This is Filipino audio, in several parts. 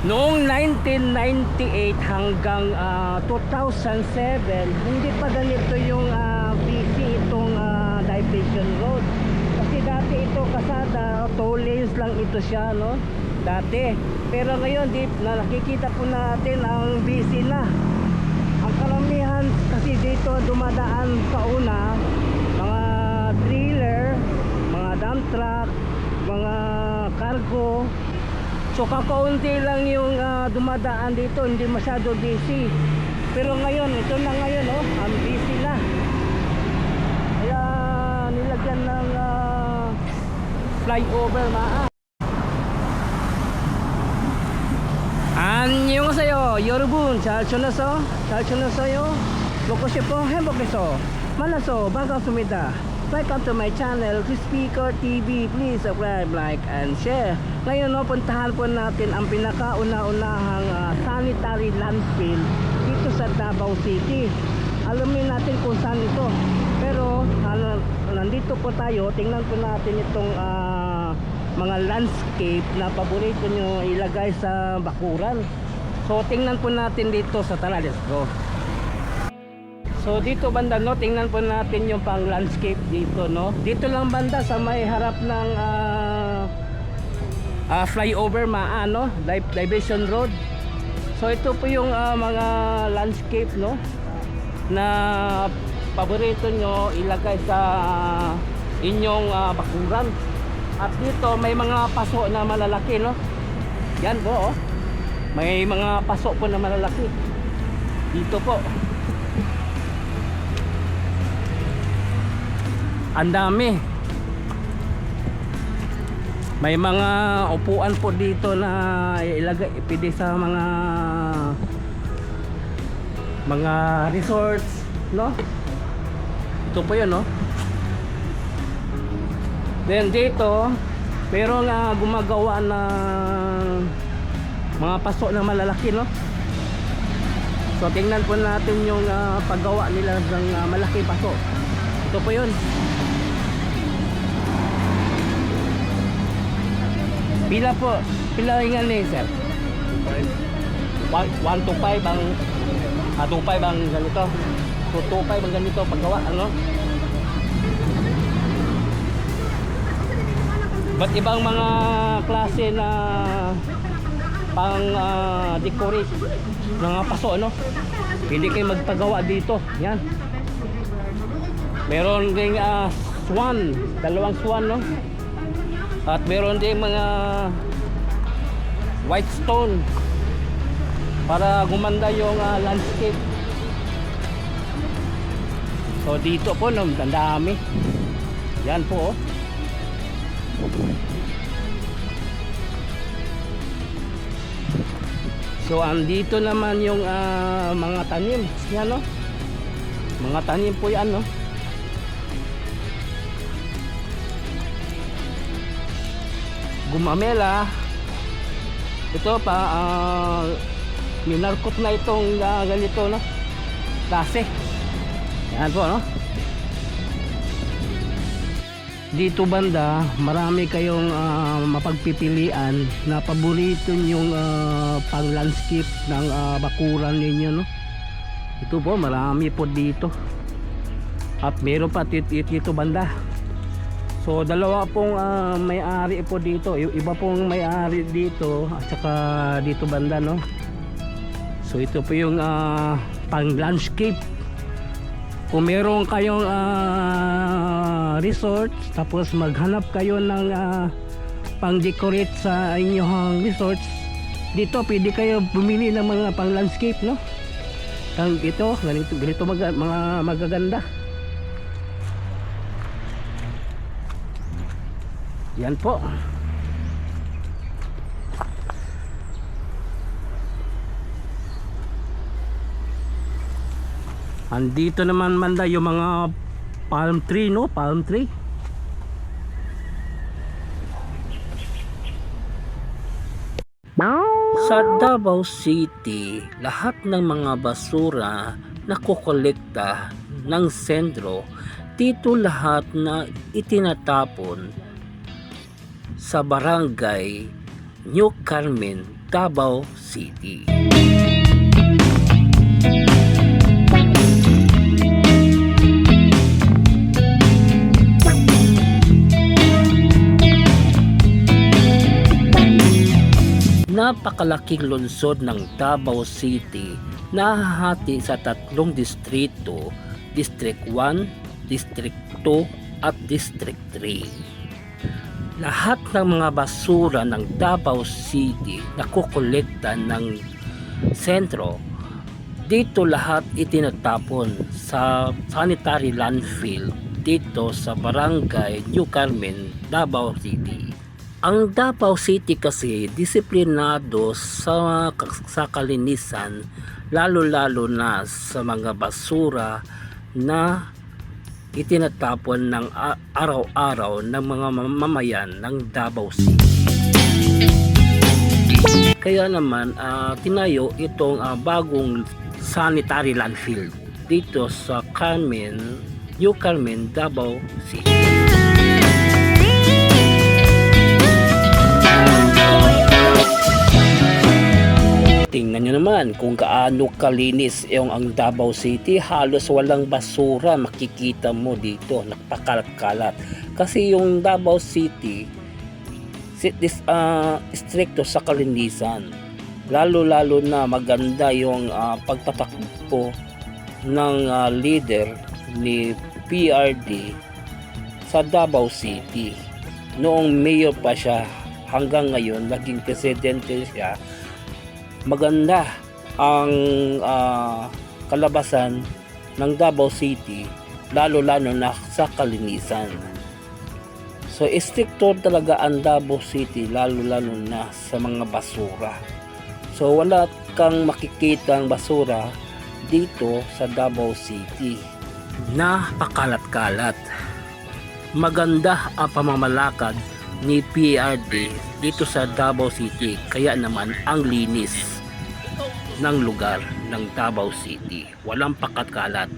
Noong 1998 hanggang 2007, hindi pa ganito yung busy itong Diversion Road. Kasi dati ito kasada, 2 lanes lang ito siya, no? Dati. Pero ngayon, nakikita po natin ang busy na. Ang karamihan kasi dito dumadaan sa una, mga trailer, mga dump truck, mga cargo. So kakaunti lang yung dumadaan dito, hindi masyado busy. Pero ngayon, ito na ngayon, oh, ang busy na. Kaya nilagyan ng flyover 안녕하세요 여러분, 잘 지냈어요? 먹고 싶어 행복해서 만나서 반갑습니다. Welcome to my channel, Speaker TV. Please subscribe, like, and share. Ngayon, no, puntahan po natin ang pinakauna-unahang sanitary landfill dito sa Davao City. Alamin natin kung saan ito. Pero nandito po tayo, tingnan po natin itong mga landscape na paborito nyo ilagay sa bakuran. So tingnan po natin dito sa tala, let's go. So dito banda, no, tingnan po natin yung pang landscape dito, no. Dito lang banda sa may harap ng flyover no, Diversion Road. So ito po yung mga landscape, no, na paborito nyo ilagay sa inyong bakuran. At dito may mga paso na malalaki, no. Yan po, oh. May mga paso po na malalaki dito po. Ang dami. May mga upuan po dito na ilagay, pwede sa mga resorts, no. Ito po yun, no. Then dito pero nga gumagawa ng mga paso na malalaki, no. So tingnan po natin yung paggawa nila ng malaki paso. Ito po yun. Pila po? Pila nga ni sir? 1 to 5 ang 2 5 ang ganito. 2 to 5 ang ganito paggawa, ano? Ba't ibang mga klase na pang decorate ng paso, no? Hindi kayo magpagawa dito. Yan. Meron ding swan, 2 swan, no? At meron ding mga white stone para gumanda yung landscape. So dito po, no, ang dami. Yan po, oh. So andito naman yung mga tanim. Yan, no? Mga tanim po yan, no? Gumamela. Ito pa minarkot na itong ganito, no? Klase. Yan po, no? Dito banda, marami kayong mapagpipilian na paborito nyong pang landscape ng bakuran ninyo, no? Ito po, marami po dito. At meron pa dito banda. So dalawa pong may-ari po dito, iba pong may-ari dito at saka dito banda, no? So ito po yung pang landscape. Kung meron kayong resort, tapos maghanap kayo ng pang decorate sa inyong resorts, dito pwede kayo bumili ng mga pang landscape, no? Ito ganito mga magaganda. Yan po. Andito naman banda yung mga palm tree, no? Palm tree. Sa Davao City, lahat ng mga basura na kukolekta ng sentro, dito lahat na itinatapon sa barangay New Carmen, Davao City. Napakalaking lungsod ng Davao City na nahahati sa tatlong distrito, District 1, District 2 at District 3. Lahat ng mga basura ng Davao City na kukolekta ng sentro, dito lahat itinatapon sa sanitary landfill dito sa Barangay New Carmen, Davao City. Ang Davao City kasi disiplinado sa kalinisan, lalo-lalo na sa mga basura na itinatapon ng araw-araw ng mga mamamayan ng Davao City. Kaya naman tinayo itong bagong sanitary landfill dito sa New Carmen, Davao City. Tingnan nyo naman kung gaano kalinis yung ang Davao City. Halos walang basura makikita mo dito, napakalat-kalat. Kasi yung Davao City stricto sa kalinisan. Lalo-lalo na maganda yung pagtatakbo ng leader ni PRD sa Davao City. Noong mayor pa siya, hanggang ngayon naging presidente siya. Maganda ang kalabasan ng Davao City, lalo-lalo na sa kalinisan. So stricto talaga ang Davao City, lalo-lalo na sa mga basura. So wala kang makikitang basura dito sa Davao City na pakalat-kalat. Maganda ang pamamalakad ni PRD dito sa Davao City, kaya naman ang linis ng lugar ng Davao City, walang pakatkalat.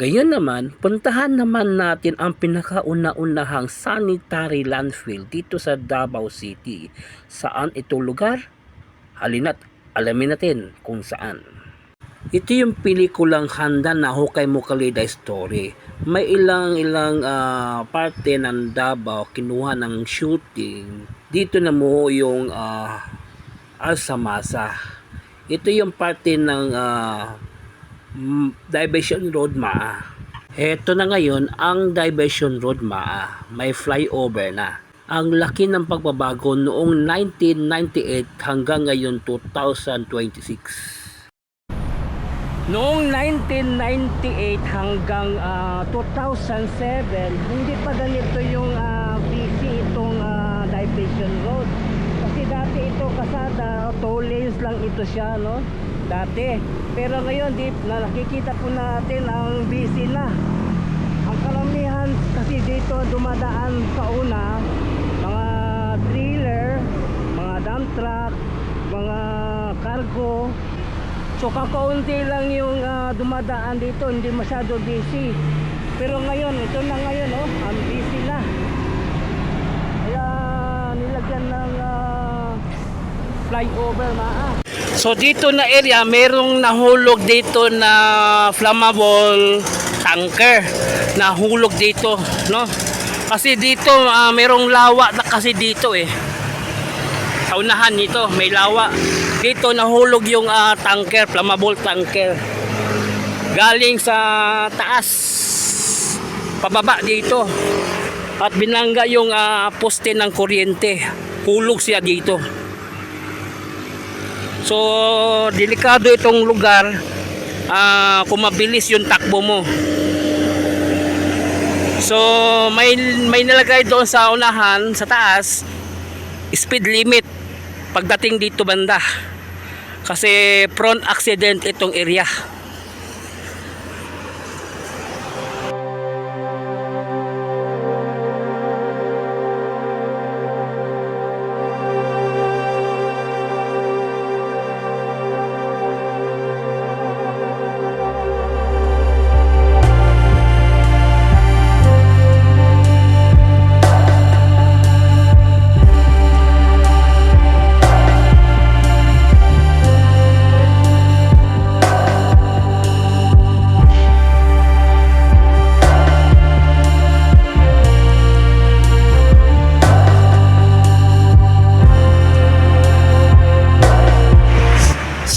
Ngayon naman, puntahan naman natin ang pinakauna-unahang sanitary landfill dito sa Davao City. Saan ito lugar? Halina't alamin natin kung saan. Ito yung pelikulang Handa na Hukay Mo Kalida Story. May ilang parte ng Davao kinuha ng shooting. Dito na mo yung Alsamasa. Ito yung parte ng Diversion Road Maa. Heto na ngayon ang Diversion Road Maa. May flyover na. Ang laki ng pagbabago noong 1998 hanggang ngayon 2026. Noong 1998 hanggang 2007, hindi pa ganito yung busy itong Diversion Road. Kasi dati ito kasada, 2 lanes lang ito siya, no? Dati. Pero ngayon nakikita po natin ang busy na. Ang karamihan kasi dito dumadaan sa una mga trailer, mga dump truck, mga cargo. So kakaunti lang yung dumadaan dito, hindi masyado busy. Pero ngayon, ito na ngayon, oh, ang busy na. Kaya nilagyan ng flyover So dito na area, merong nahulog dito na flammable tanker. Nahulog dito, no? Kasi dito merong lawa na kasi dito eh. Sa unahan nito, may lawa. Dito nahulog yung tanker, flammable tanker. Galing sa taas pababa dito. At binangga yung poste ng kuryente. Hulog siya dito. So delikado itong lugar kung mabilis yung takbo mo. So may nilagay doon sa unahan, sa taas, speed limit pagdating dito banda. Kasi prone accident itong area.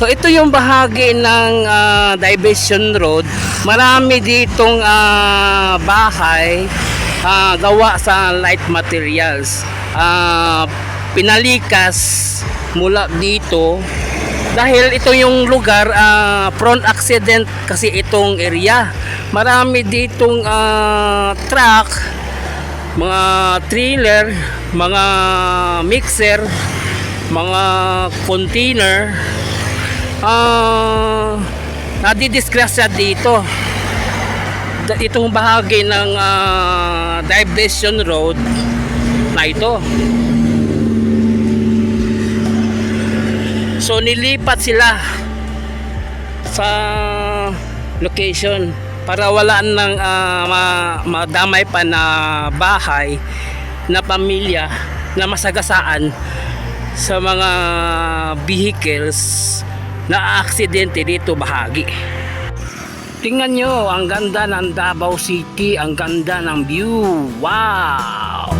So ito yung bahagi ng diversion road. Marami ditong bahay gawa sa light materials. Pinalikas mula dito dahil ito yung lugar prone accident kasi itong area. Marami ditong truck, mga trailer, mga mixer, mga container, nadidisgrasya dito. Itong bahagi ng diversion road na ito. So nilipat sila sa location para wala nang madamay pa na bahay na pamilya na masagasaan sa mga vehicles na aksidente dito bahagi. Tingnan nyo, ang ganda ng Davao City, ang ganda ng view. Wow!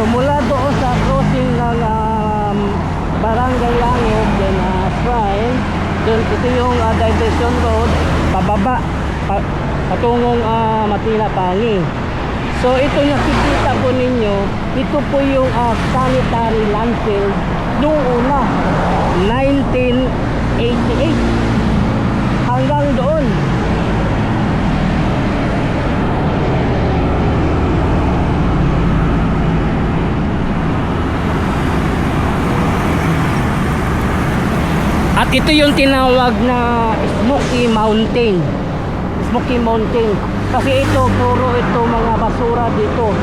So mula doon sa crossing ng Barangay Langit then Shrine, doon ito yung diversion road pababa patungong Matina Pangi. So ito yung nakikita po ninyo, ito po yung sanitary landfill noong una 1988 hanggang doon. At ito yung tinawag na Smoky Mountain. Smoky Mountain. Kasi ito, puro ito mga basura dito.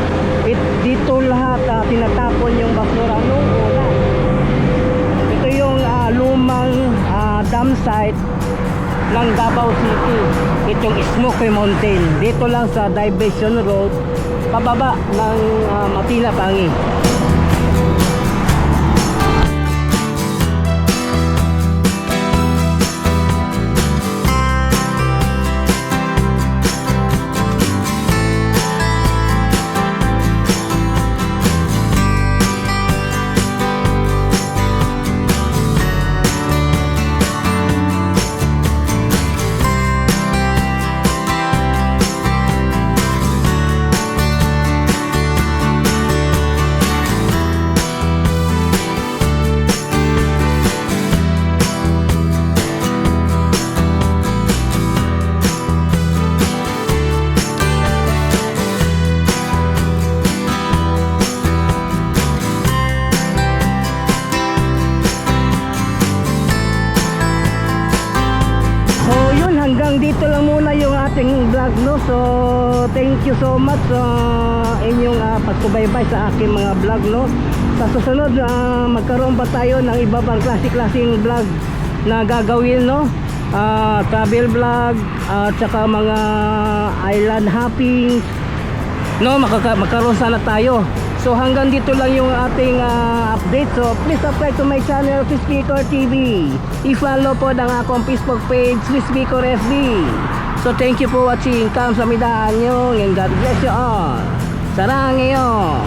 Dito lahat tinatapon yung basura noong una. Ito yung lumang dam site ng Davao City. Itong Smoky Mountain. Dito lang sa Diversion Road, pababa ng Matina Pangi. Hanggang dito lang muna yung ating vlog, no? So thank you so much sa inyong pagsubaybay sa aking mga vlog, no? Sa susunod magkaroon pa tayo ng iba pang klaseng vlog na gagawin, no? Travel vlog at saka mga island hopping, no? Magkaroon sana tayo. So hanggang dito lang yung ating update. So please subscribe to my channel, Chris Speaker TV. I-follow po ng akong Facebook page, Chris Speaker FB. So thank you for watching. Kamsahamnida nyo and God bless you all. Sarang iyo.